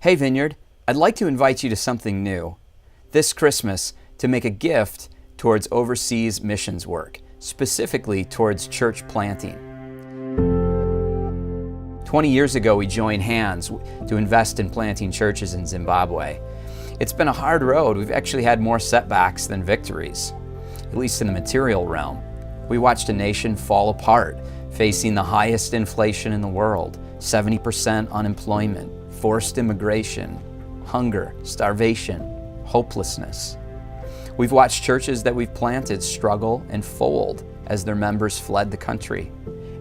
Hey Vineyard, I'd like to invite you to something new. This Christmas, to make a gift towards overseas missions work, specifically towards church planting. 20 years ago, we joined hands to invest in planting churches in Zimbabwe. It's been a hard road. We've actually had more setbacks than victories, at least in the material realm. We watched a nation fall apart, facing the highest inflation in the world, 70% unemployment, forced immigration, hunger, starvation, hopelessness. We've watched churches that we've planted struggle and fold as their members fled the country.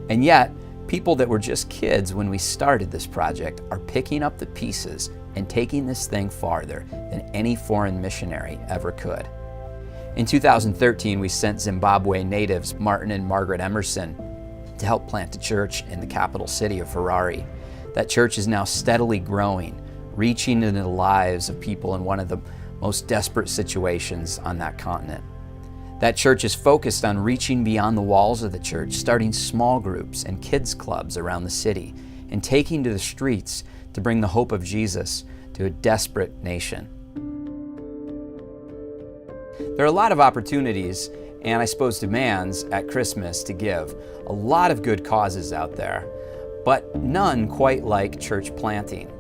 And yet, people that were just kids when we started this project are picking up the pieces and taking this thing farther than any foreign missionary ever could. In 2013, we sent Zimbabwe natives Martin and Margaret Emerson to help plant a church in the capital city of Harare. That church is now steadily growing, reaching into the lives of people in one of the most desperate situations on that continent. That church is focused on reaching beyond the walls of the church, starting small groups and kids clubs around the city, and taking to the streets to bring the hope of Jesus to a desperate nation. There are a lot of opportunities and I suppose demands at Christmas to give. A lot of good causes out there, but none quite like church planting.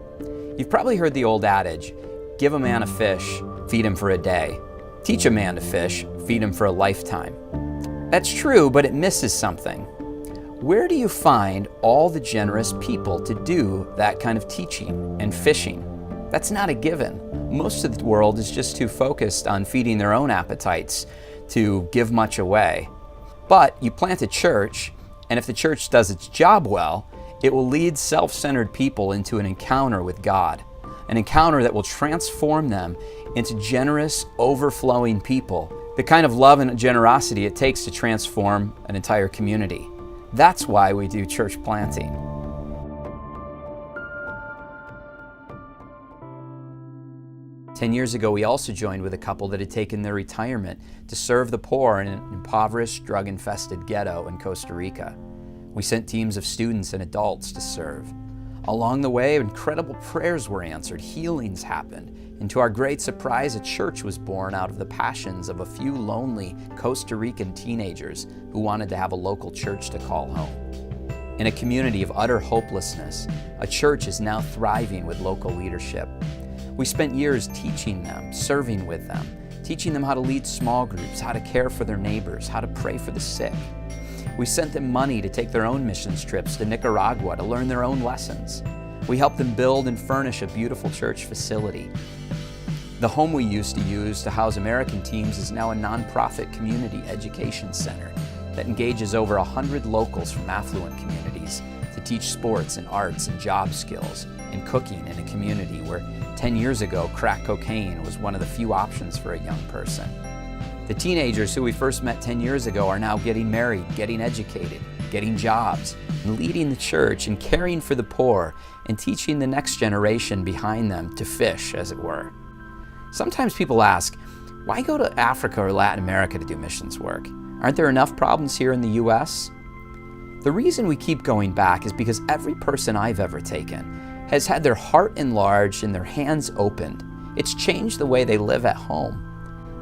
You've probably heard the old adage, give a man a fish, feed him for a day. Teach a man to fish, feed him for a lifetime. That's true, but it misses something. Where do you find all the generous people to do that kind of teaching and fishing? That's not a given. Most of the world is just too focused on feeding their own appetites to give much away. But you plant a church, and if the church does its job well, it will lead self-centered people into an encounter with God, an encounter that will transform them into generous, overflowing people, the kind of love and generosity it takes to transform an entire community. That's why we do church planting. Ten years ago, we also joined with a couple that had taken their retirement to serve the poor in an impoverished, drug-infested ghetto in Costa Rica. We sent teams of students and adults to serve. Along the way, incredible prayers were answered, healings happened, and to our great surprise, a church was born out of the passions of a few lonely Costa Rican teenagers who wanted to have a local church to call home. In a community of utter hopelessness, a church is now thriving with local leadership. We spent years teaching them, serving with them, teaching them how to lead small groups, how to care for their neighbors, how to pray for the sick. We sent them money to take their own missions trips to Nicaragua to learn their own lessons. We helped them build and furnish a beautiful church facility. The home we used to house American teams is now a nonprofit community education center that engages over 100 locals from affluent communities to teach sports and arts and job skills and cooking in a community where 10 years ago, crack cocaine was one of the few options for a young person. The teenagers who we first met 10 years ago are now getting married, getting educated, getting jobs, and leading the church and caring for the poor and teaching the next generation behind them to fish, as it were. Sometimes people ask, why go to Africa or Latin America to do missions work? Aren't there enough problems here in the US? The reason we keep going back is because every person I've ever taken has had their heart enlarged and their hands opened. It's changed the way they live at home.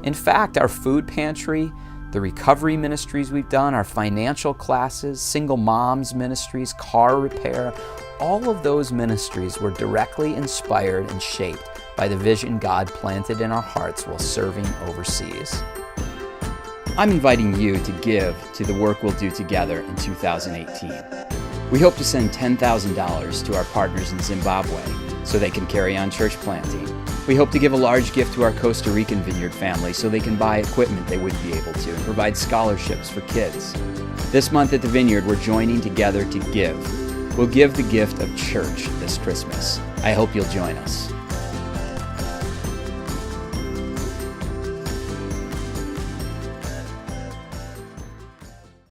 In fact, our food pantry, the recovery ministries we've done, our financial classes, single moms ministries, car repair, all of those ministries were directly inspired and shaped by the vision God planted in our hearts while serving overseas. I'm inviting you to give to the work we'll do together in 2018. We hope to send $10,000 to our partners in Zimbabwe so they can carry on church planting. We hope to give a large gift to our Costa Rican Vineyard family so they can buy equipment they wouldn't be able to and provide scholarships for kids. This month at the Vineyard, we're joining together to give. We'll give the gift of church this Christmas. I hope you'll join us.